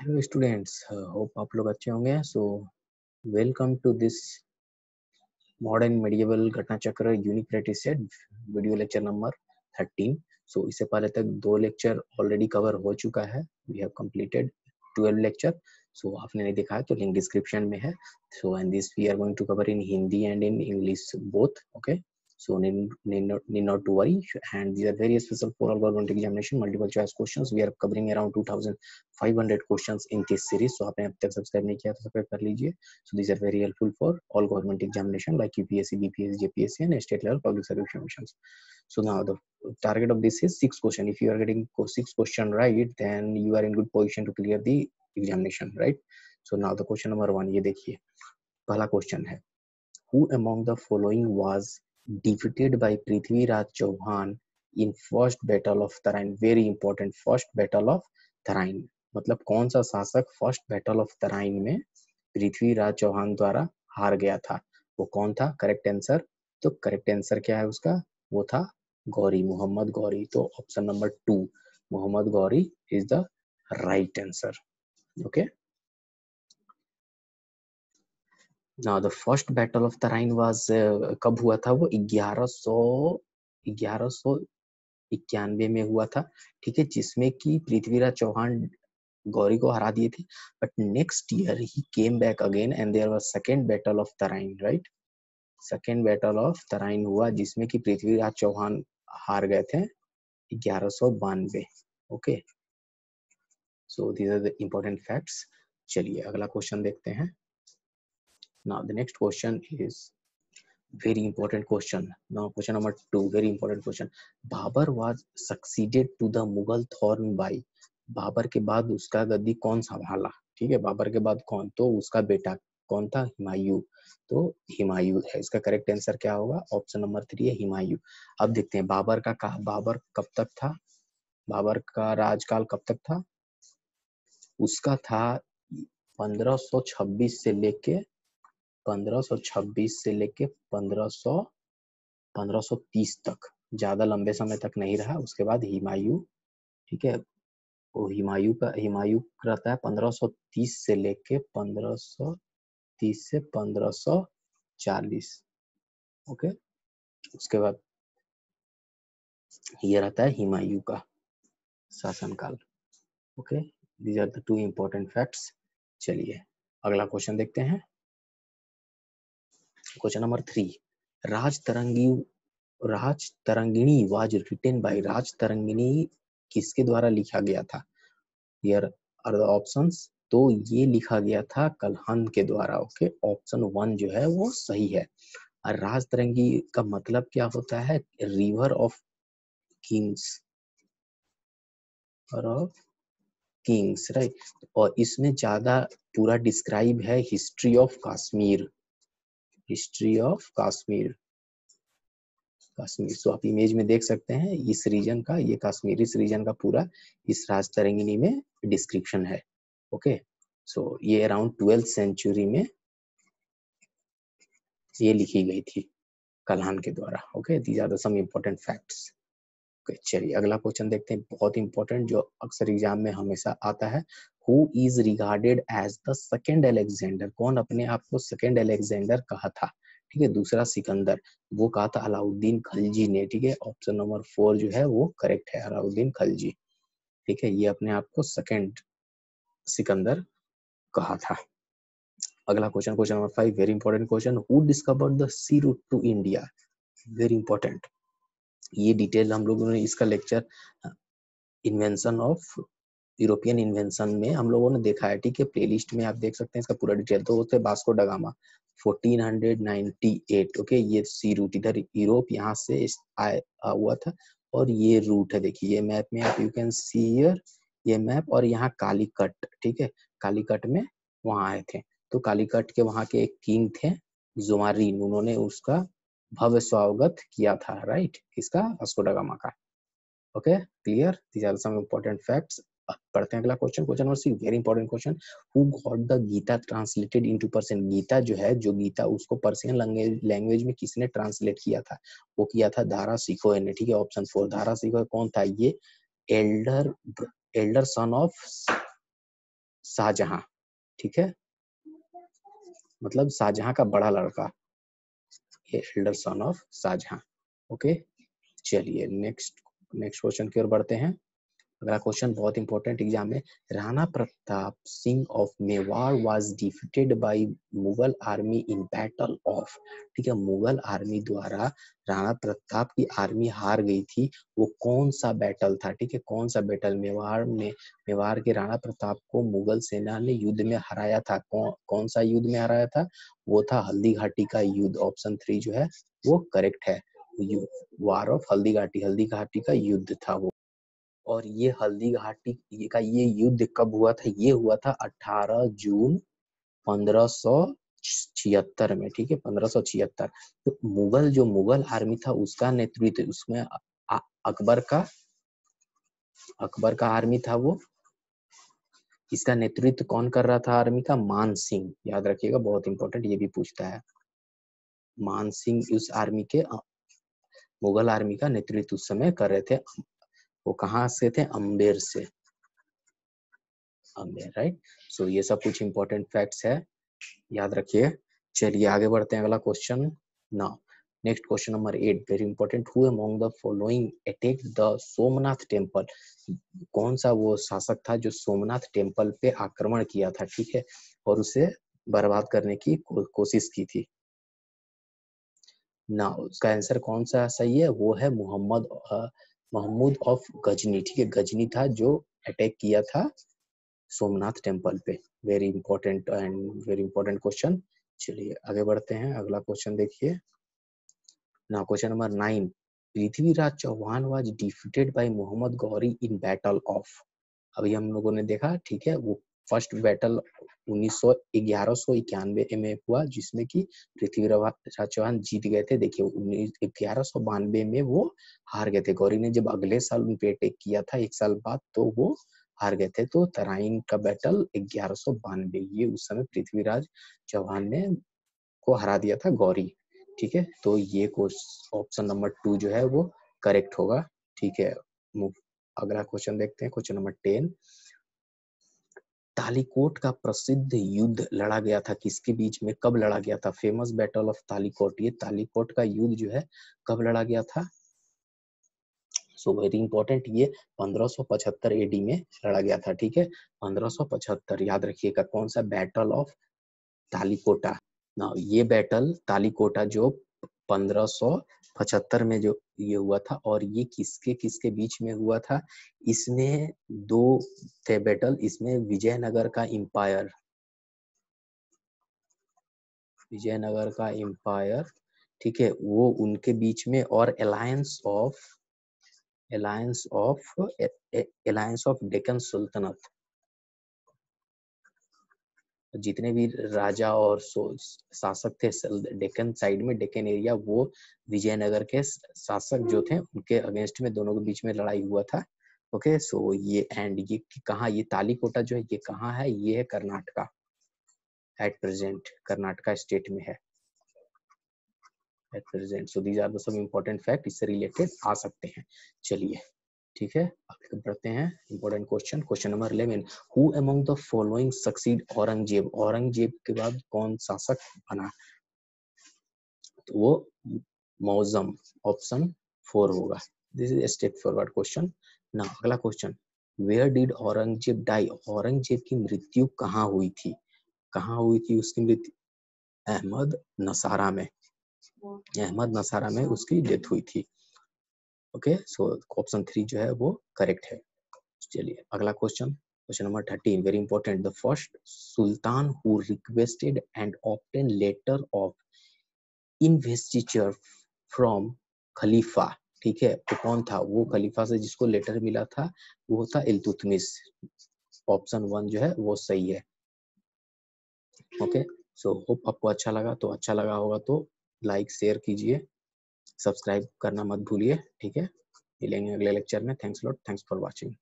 Hello students, hope आप लोग अच्छे होंगे। So welcome to this modern medieval घटना चक्र unique practice set video lecture number 13। So इससे पहले तक 2 लेक्चर ऑलरेडी कवर हो चुका है। We have completed 12 lecture. So आपने नहीं देखा है तो लिंक डिस्क्रिप्शन में है। So and this we are going to cover in Hindi and in English both. Okay, so need not to worry, and these are very special for all government examination multiple choice questions. We are covering around 2500 questions in this series. So आपने अब तक subscribe नहीं किया तो subscribe कर लीजिए. So these are very helpful for all government examination like UPSC, BPSC, JPSC and state level public service examinations. So now the target of this is 6 question. If you are getting 6 question right, then you are in good position to clear the examination, right? So now the question number 1, ये देखिए पहला question है, who among the following was defeated by Prithviraj Chauhan in first battle of Tarain? Very important, first battle of Tarain. मतलब कौन सा शासक first battle of Tarain में पृथ्वीराज चौहान द्वारा हार गया था, वो कौन था? करेक्ट आंसर, तो करेक्ट आंसर क्या है उसका? वो था गौरी, मोहम्मद गौरी। तो option number 2 Mohammad Ghori is the right answer. Okay, now the first battle of Tarain was कब हुआ था? वो 1191 में हुआ था, ठीक है, जिसमें कि पृथ्वीराज चौहान गौरी को हरा दिए थे। बट नेक्स्ट ईयर ही came back again and there was second battle of Tarain, right? Second battle of Tarain हुआ जिसमें कि पृथ्वीराज चौहान हार गए थे 1192। Okay, so these are the important facts. चलिए अगला क्वेश्चन देखते हैं। Now the next question is very important question. Now question number 2, very important question. Babur was succeeded to the Mughal throne by, Babar के बाद उसका गद्दी कौन संभाला? ठीक है, बाबर के बाद कौन? तो उसका बेटा कौन था? हुमायूं। तो हुमायूं है इसका करेक्ट आंसर। क्या होगा? ऑप्शन नंबर 3 है हुमायूं। अब देखते हैं बाबर का बाबर कब तक था, बाबर का राजकाल कब तक था? उसका था 1526 से लेके 1530 तक, ज्यादा लंबे समय तक नहीं रहा। उसके बाद हुमायूं, ठीक है, वो हुमायूं रहता है 1530 से लेके 1530 से 1540। ओके, उसके बाद ये रहता है हुमायूं का शासनकाल। Okay, these are the 2 important facts. चलिए अगला क्वेश्चन देखते हैं। Question number 3, Rajatarangini was written by, Rajatarangini किसके द्वारा लिखा गया था? Here are the options. तो ये लिखा गया था कल्हन के द्वारा। ओके, ऑप्शन 1 जो है वो सही है। और राजतरंगी का मतलब क्या होता है? River of kings, right. और इसमें ज्यादा पूरा डिस्क्राइब है history of Kashmir, history of Kashmir. So आप इमेज में देख सकते हैं इस रीजन का, ये कश्मीर, इस रीजन का पूरा इस राजतरंगिणी में डिस्क्रिप्शन है। ओके, सो ये अराउंड 12th सेंचुरी में ये लिखी गई थी कल्हन के द्वारा। Okay, these are the some important facts. Okay, चलिए अगला क्वेश्चन देखते हैं, बहुत इंपॉर्टेंट, जो अक्सर एग्जाम में हमेशा आता है। Who is regarded as the second Alexander? कौन अपने आप को सेकेंड अलेक्जेंडर कहा था? ठीक है, दूसरा सिकंदर, वो कहा था अलाउद्दीन खलजी ने। ठीक है, ऑप्शन नंबर 4 जो है वो करेक्ट है, अलाउद्दीन खलजी। ठीक है, ये अपने आप को सेकेंड सिकंदर कहा था। अगला question, question number 5, very important question. Who discovered the sea route to India? Very important, ये डिटेल हम लोगों ने इसका lecture invention of European invention में हम लोगों ने देखा है। ठीक है, प्लेलिस्ट में आप देख सकते हैं इसका पूरा डिटेल। तो होते वास्को ड गामा 1498। ओके, ये सी रूट इधर यूरोप यहाँ से हुआ था और ये रूट है। देखिए ये मैप में आप यू कैन सी हियर ये मैप, और यहाँ कालीकट, ठीक है, कालीकट में वहाँ आए थे। तो कालीकट के वहाँ के एक किंग थे जुमारीन, उन्होंने उसका भव्य स्वागत किया था, राइट, किसका? वास्को ड गामा का। Okay, clear, these are some important facts. पढ़ते हैं अगला question, question number 6, very important question. Who got the Gita translated into Persian? Gita जो है, जो गीता उसको पर्शियन लैंग्वेज में किसने ट्रांसलेट किया था? वो किया था दारा शिकोह ने। ठीक है, ऑप्शन 4, दारा शिकोह कौन था? ये एल्डर सन ऑफ शाहजहां, ठीक है, मतलब शाहजहां का बड़ा लड़का, ये elder son of Shahjahan. Okay, चलिए नेक्स्ट क्वेश्चन की ओर बढ़ते हैं। अगला क्वेश्चन बहुत इंपॉर्टेंट एग्जाम में, Rana Pratap Singh of Mewar was defeated bye Mughal army in battle of, ठीक है, मुगल आर्मी द्वारा राणा प्रताप की आर्मी हार गई थी, वो कौन सा बैटल था, ठीक है, कौन सा बैटल, मेवाड़ के राणा प्रताप को मुगल सेना ने युद्ध में हराया था, कौन सा युद्ध में हराया था, वो था हल्दी घाटी का युद्ध। ऑप्शन 3 जो है वो करेक्ट है, वार ऑफ हल्दी घाटी का युद्ध था वो। और ये हल्दी घाटी का ये युद्ध कब हुआ था, ये हुआ था 18 जून 1576 में, ठीक है, 1576। तो मुगल आर्मी था उसका नेतृत्व उसमें अकबर का आर्मी था वो, इसका नेतृत्व कौन कर रहा था आर्मी का, मान सिंह, याद रखिएगा बहुत इंपॉर्टेंट, ये भी पूछता है। मान सिंह उस आर्मी के मुगल आर्मी का नेतृत्व उस समय कर रहे थे। वो कहाँ से थे, अम्बेर से, अम्बेर, राइट। सो ये सब कुछ इंपॉर्टेंट फैक्ट्स है, याद रखिए। चलिए आगे बढ़ते हैं, अगला question. Now next question number 8, very important, who among the following attacked the Somnath temple, कौन सा वो शासक था जो सोमनाथ टेम्पल पे आक्रमण किया था, ठीक है, और उसे बर्बाद करने की कोशिश की थी। ना उसका आंसर कौन सा सही है, वो है महमूद ऑफ गजनी, ठीक है, गजनी था जो अटैक किया था सोमनाथ टेम्पल पे। Very important question. चलिए आगे बढ़ते हैं, अगला क्वेश्चन देखिए ना, question number 9, Prithviraj Chauhan was defeated by Muhammad Ghori in battle of, अभी हम लोगों ने देखा, ठीक है, वो फर्स्ट बैटल 1191 में हुआ जिसमें कि पृथ्वीराज चौहान जीत गए थे। देखिए 1192 में वो हार गए थे, गौरी ने जब अगले साल उन पे अटैक किया था एक साल बाद, तो वो हार गए थे। तो तराइन का बैटल 1192, ये उस समय पृथ्वीराज चौहान ने को हरा दिया था गौरी, ठीक है, तो ये ऑप्शन नंबर 2 जो है वो करेक्ट होगा, ठीक है। अगला क्वेश्चन देखते हैं, क्वेश्चन नंबर 10, तालीकोट का प्रसिद्ध युद्ध लड़ा गया था किसके बीच में, कब लड़ा गया था, फेमस बैटल ऑफ तालीकोट, ये तालीकोट का युद्ध जो है कब लड़ा गया था। सो वेरी इंपॉर्टेंट, ये 1575 एडी में लड़ा गया था, ठीक है, 1575, याद रखिएगा कौन सा, बैटल ऑफ तालीकोटा। ना ये बैटल तालीकोटा जो 1575 में जो ये हुआ था, और ये किसके किसके बीच में हुआ था, इसमें दो थे बैटल, इसमें विजयनगर का एम्पायर, ठीक है, वो उनके बीच में, और अलायंस ऑफ डेक्कन सुल्तानत, जितने भी राजा और शासक थे डेक्कन साइड में, डेक्कन एरिया, वो विजयनगर के शासक जो थे उनके अगेंस्ट में, दोनों के बीच में लड़ाई हुआ था। ओके, सो ये कहाँ, ये तालीकोटा जो है ये कहाँ है, ये है Karnataka, at present Karnataka state में है at present. So these are the some important fact, इससे रिलेटेड आ सकते हैं। चलिए ठीक है, आगे बढ़ते हैं, important question, question number 11, who among the following succeed Aurangzeb, Aurangzeb के बाद कौन शासक बना, तो वो मौजम, ऑप्शन 4 होगा। This is straightforward question. ना अगला question, where did Aurangzeb die, Aurangzeb की मृत्यु कहाँ हुई थी, कहाँ हुई थी उसकी मृत्यु, अहमद नसारा में, अहमद नसारा में उसकी डेथ हुई थी। ओके, सो ऑप्शन 3 जो है वो करेक्ट है। चलिए अगला question, question number 13, very important, the first sultan who requested and obtain letter of investiture from खलीफा, ठीक है, वो कौन था, वो खलीफा से जिसको लेटर मिला था वो था इल्तुतमिश, ऑप्शन 1 जो है वो सही है। ओके, सो होप आपको अच्छा लगा, तो अच्छा लगा होगा तो लाइक शेयर कीजिए, सब्सक्राइब करना मत भूलिए, ठीक है, मिलेंगे अगले लेक्चर में। Thanks lot, thanks for watching.